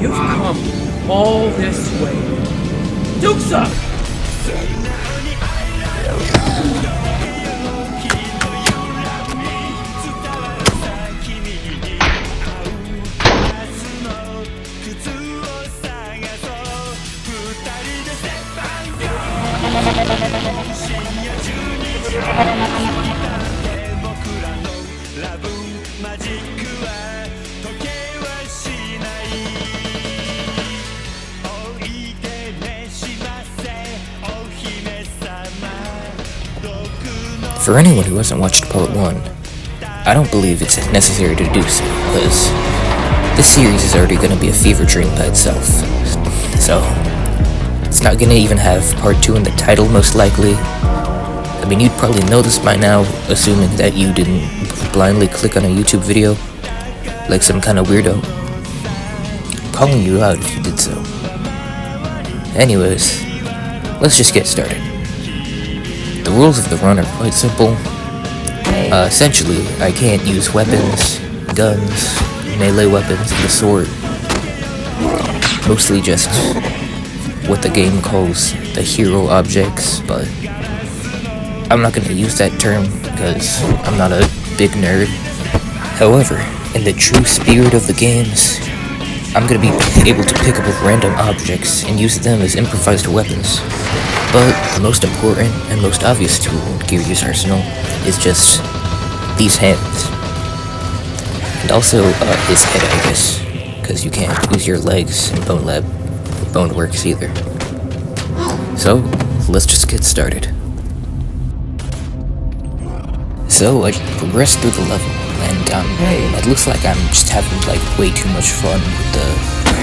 You've come all this way. Dukes up! For anyone who hasn't watched part 1, I don't believe it's necessary to do so, because this series is already going to be a fever dream by itself. So, it's not going to even have part 2 in the title, most likely. I mean, you'd probably know this by now, assuming that you didn't blindly click on a YouTube video like some kind of weirdo. I'm calling you out if you did so. Anyways, let's just get started. The rules of the run are quite simple. Essentially, I can't use weapons, guns, melee weapons of the sort. Mostly just what the game calls the hero objects, but I'm not going to use that term because I'm not a big nerd. However, in the true spirit of the games, I'm going to be able to pick up random objects and use them as improvised weapons. But the most important and most obvious tool in Kiryu's arsenal is just these hands. And also his head, I guess, because you can't use your legs in Boneworks either. So, let's just get started. So, I progressed through the level, and it looks like I'm just having like way too much fun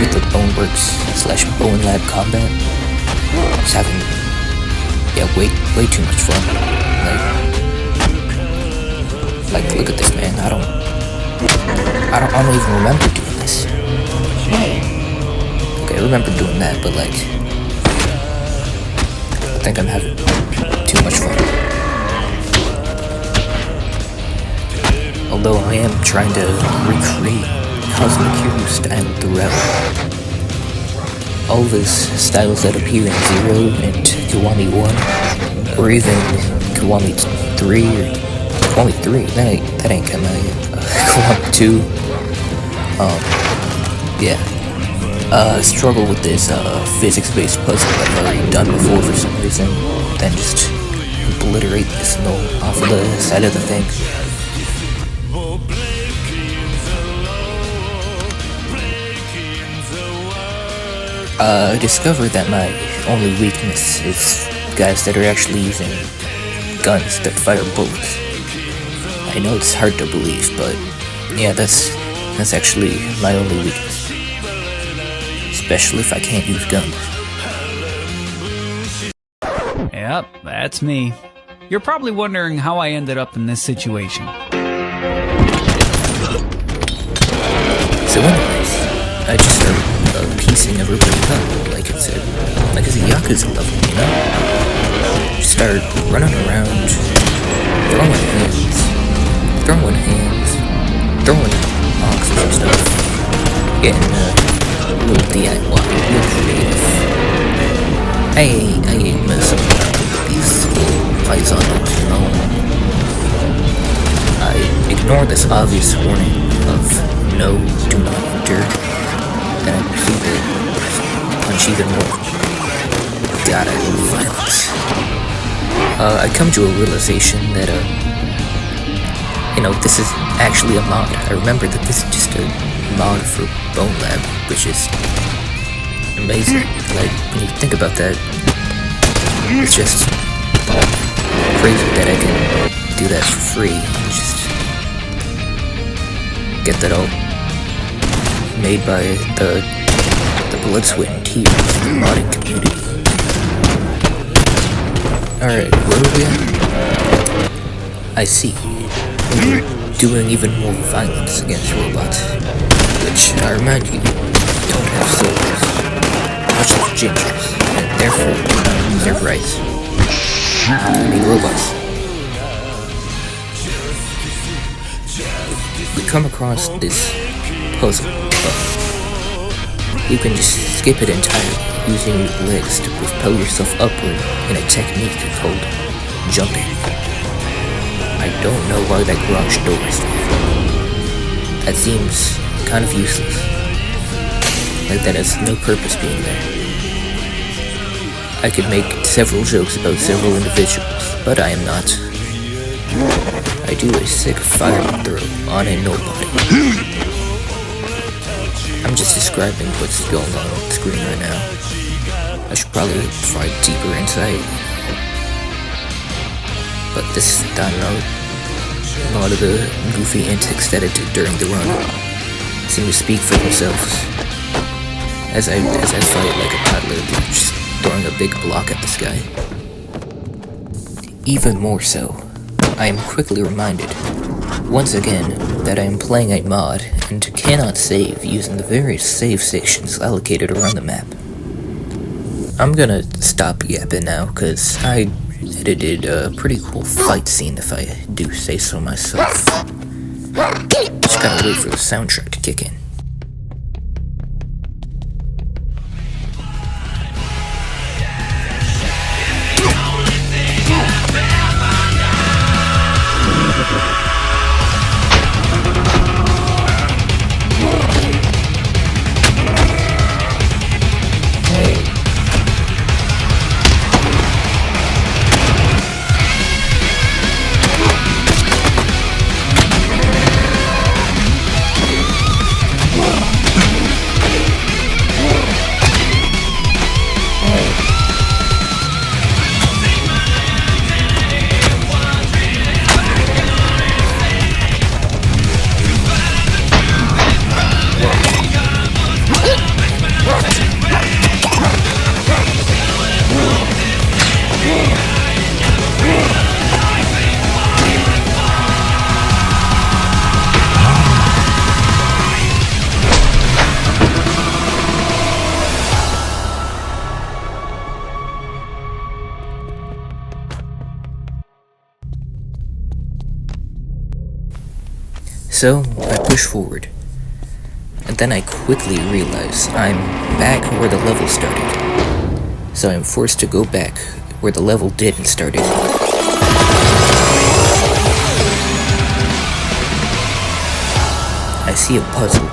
with the Boneworks / Bone Lab combat. I was having way too much fun. Like look at this, man. I don't even remember doing this. Okay, I remember doing that, but like, I think I'm having too much fun. Although I am trying to recreate Cosmic Hero style throughout. All of his styles that appear in 0 and Kiwami 1, or even Kiwami 3, or Kiwami 3, that ain't come out yet. Kiwami 2, I struggle with this physics-based puzzle that I've already done before for some reason, then just obliterate this null off of the side of the thing. I discovered that my only weakness is guys that are actually using guns that fire bullets. I know it's hard to believe, but yeah, that's actually my only weakness. Especially if I can't use guns. Yep, that's me. You're probably wondering how I ended up in this situation. So anyways, I just started piecing everybody up, like it's a Yakuza level, you know? Just start running around, throwing hands, throwing boxes and stuff, getting a little DIY, real creative. I ain't messing around with these little paisanos, you know? I ignore this obvious warning of no, do not enter. Then I proceed to punch even more. God, I love violence. I come to a realization that, this is actually a mod. I remember that this is just a mod for Bone Lab, which is amazing. Like, when you think about that, it's just crazy that I can do that for free and just get that all made by the blood, sweat, and tears of the modding community. Alright, where are we at? I see. We're doing even more violence against robots, which, I remind you, don't have souls, much like gingers, and therefore do not use their rights. I mean robots. We come across this puzzle. You can just skip it entirely, using your legs to propel yourself upward in a technique called jumping. I don't know why that garage door is there. That seems kind of useless. Like that has no purpose being there. I could make several jokes about several individuals, but I am not. I do a sick fireman throw on a nobody. I'm just describing what's going on the screen right now. I should probably try deeper insight. But this, I don't know, a lot of the goofy antics that I did during the run seem to speak for themselves. As I fight like a toddler, just throwing a big block at the sky. Even more so, I am quickly reminded, once again, that I am playing a mod and cannot save using the various save stations allocated around the map. I'm gonna stop yapping now, cause I edited a pretty cool fight scene if I do say so myself. Just gotta wait for the soundtrack to kick in. So, I push forward, and then I quickly realize I'm back where the level started. So I'm forced to go back where the level didn't start. I see a puzzle.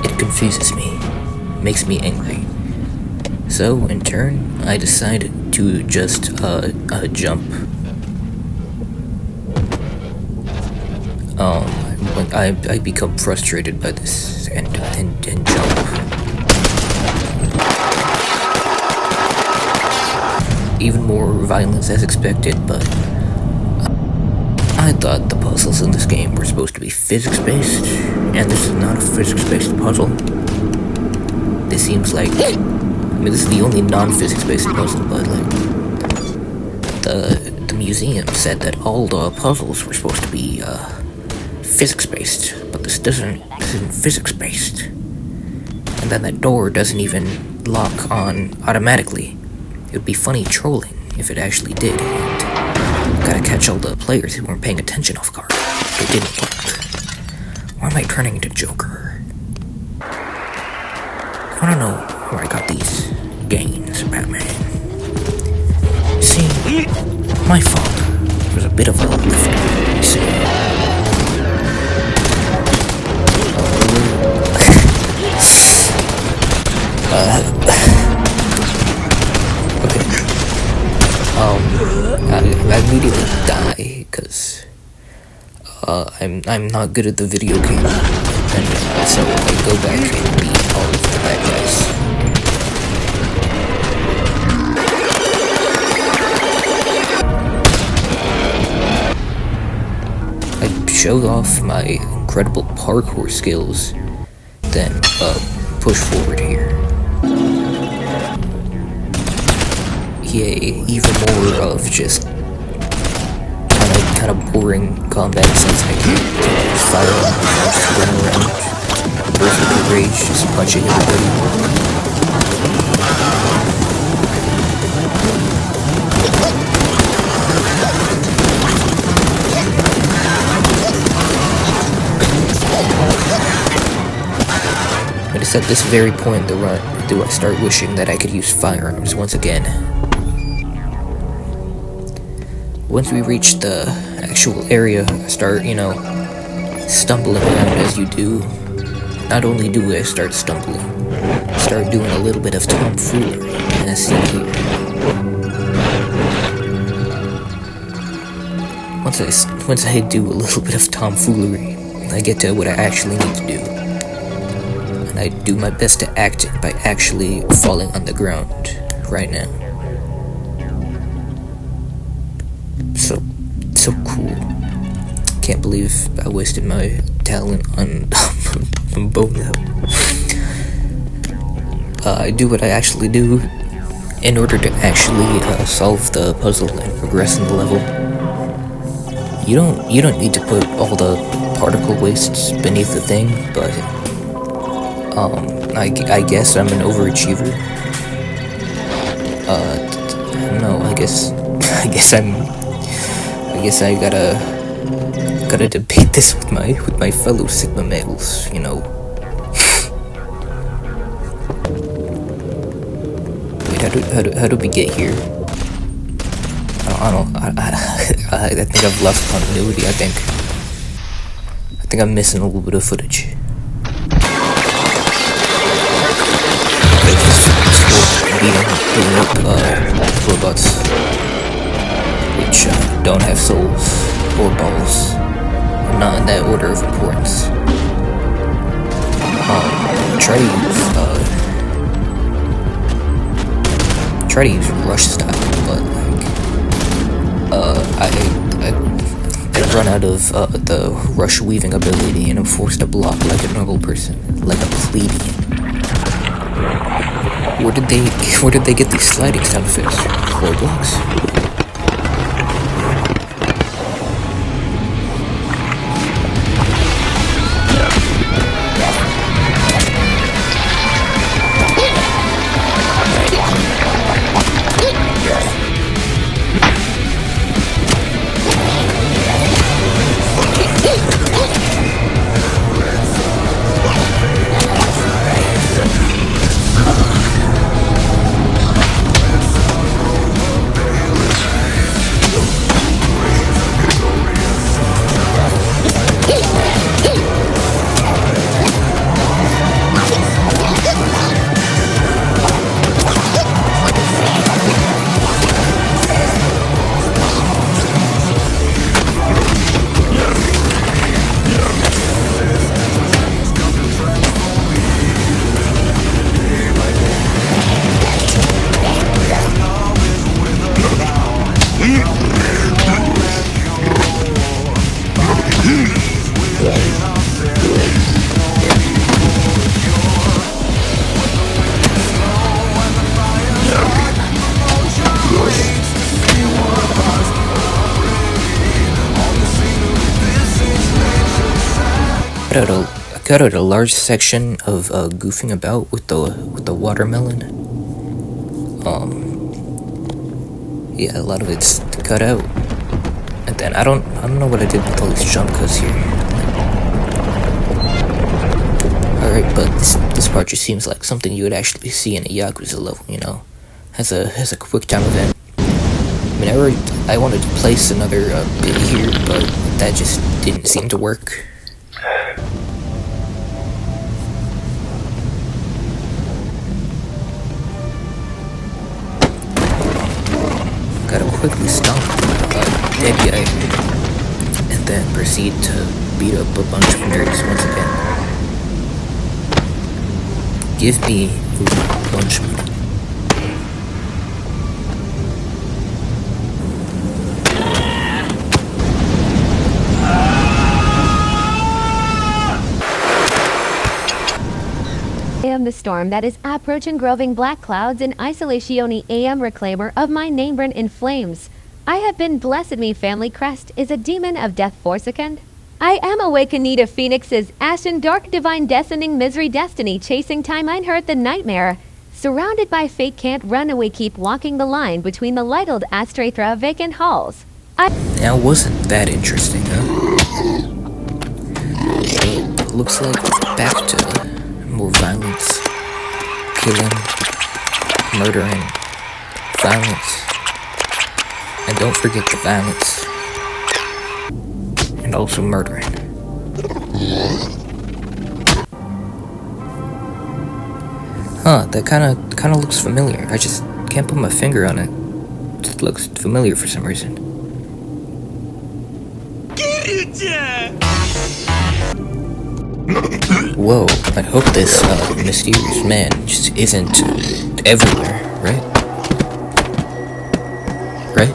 It confuses me, makes me angry. So, in turn, I decide to just, jump. When I become frustrated by this and jump. Even more violence as expected, but I thought the puzzles in this game were supposed to be physics-based, and this is not a physics-based puzzle. This seems like, I mean, this is the only non-physics-based puzzle, but like, the museum said that all the puzzles were supposed to be, physics-based, but this isn't physics-based. And then that door doesn't even lock on automatically. It would be funny trolling if it actually did, and gotta catch all the players who weren't paying attention off guard. They didn't look. Why am I turning into Joker? I wanna know where I got these gains, Batman. See, my father was a bit of a lifter, see. Okay. I immediately die because I'm not good at the video game, and so I go back and beat all of the bad guys. I showed off my incredible parkour skills, then push forward here. Yay, even more of just kind of boring combat since I can fire and just run around. Burst with rage, just punching everybody. at this very point in the run do I start wishing that I could use firearms once again. Once we reach the actual area, I start, stumbling around as you do. Not only do I start stumbling, I start doing a little bit of tomfoolery, as seen here. Once I do a little bit of tomfoolery, I get to what I actually need to do. And I do my best to act it by actually falling on the ground right now. So cool. Can't believe I wasted my talent on Bono. I do what I actually do in order to actually solve the puzzle and progress in the level. You don't need to put all the particle wastes beneath the thing, but I guess I'm an overachiever. I don't know. I guess I gotta debate this with my fellow Sigma males, Wait, how do we get here? I think I've lost continuity. I think I'm missing a little bit of footage. Beating up robots which don't have souls or balls, not in that order of importance. Try to use rush style, but I run out of the rush weaving ability and I'm forced to block like a normal person, like a plebeian. Where did they get these sliding sound effects? Roblox? I cut out a large section of goofing about with the watermelon. Yeah, a lot of it's cut out, and then I don't know what I did with all these jump cuts here. Alright, but this part just seems like something you would actually see in a Yakuza level, has a quick time event. I wanted to place another bit here, but that just didn't seem to work. Gotta quickly stomp a dead guy, and then proceed to beat up a bunch of nerds once again. Give me punishment. I am the storm that is approaching groving black clouds in isolationi am reclaimer of my neighborn in flames. I have been blessed me family crest is a demon of death forsecond. I am awakened of phoenix's ashen dark divine destining misery destiny chasing time einhurt the nightmare. Surrounded by fate can't run away keep walking the line between the lighted astrathra vacant halls. Now wasn't that interesting, huh? Looks like back to more violence, killing, murdering, violence, and don't forget the violence, and also murdering. Huh, that kinda looks familiar. I just can't put my finger on it. It just looks familiar for some reason. Whoa, I hope this mysterious man just isn't everywhere, right? Right?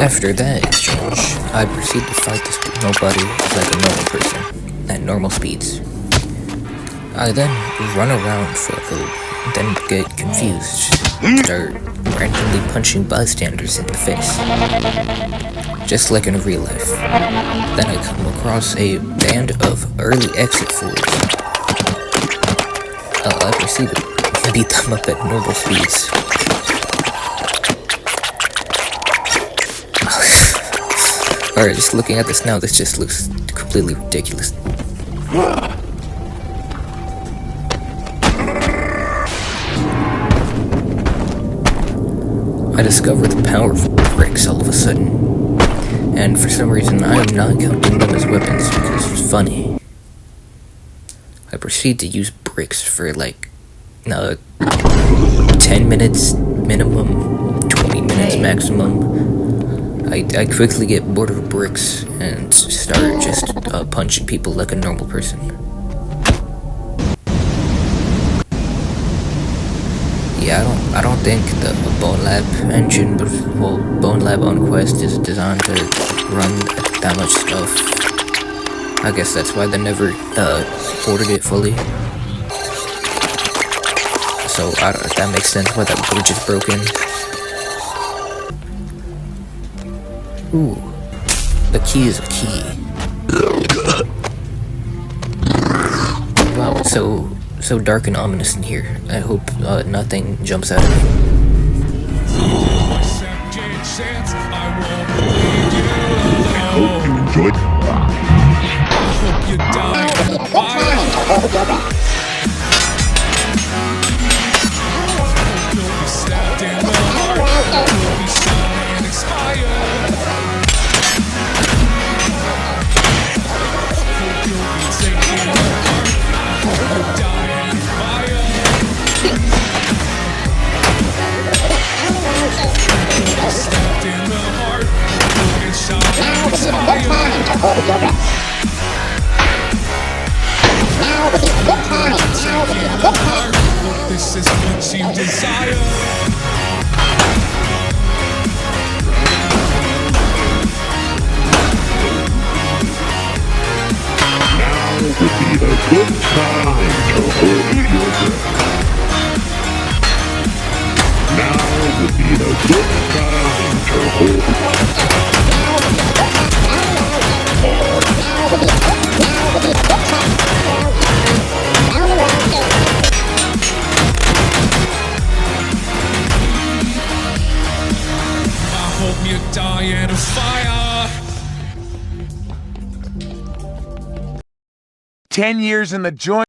After that exchange, I proceed to fight this nobody like a normal person, at normal speeds. I then run around for a little, then get confused, start randomly punching bystanders in the face, just like in real life. Then I come across a band of early exit fools. I proceed to beat them up at normal speeds. Alright, just looking at this now, this just looks completely ridiculous. I discover the power of bricks all of a sudden. And for some reason, I am not counting them as weapons because it's funny. I proceed to use bricks for like 10 minutes minimum, 20 minutes maximum. I quickly get bored of bricks and start just punching people like a normal person. Yeah, I don't think the Bone Lab engine, well, Bone Lab on Quest is designed to run that much stuff. I guess that's why they never supported it fully. So that makes sense why that bridge is broken. Ooh, the key is a key. Wow, it's so dark and ominous in here. I hope nothing jumps out at me. I hope you enjoyed. I hope you die in fire. You'll be stabbed in the heart. You'll be shot and expired. This is what you desire. Now would be a good time to hold your breath. Now would be a good time to hold your breath. I hope you die in a fire. 10 years in the joint.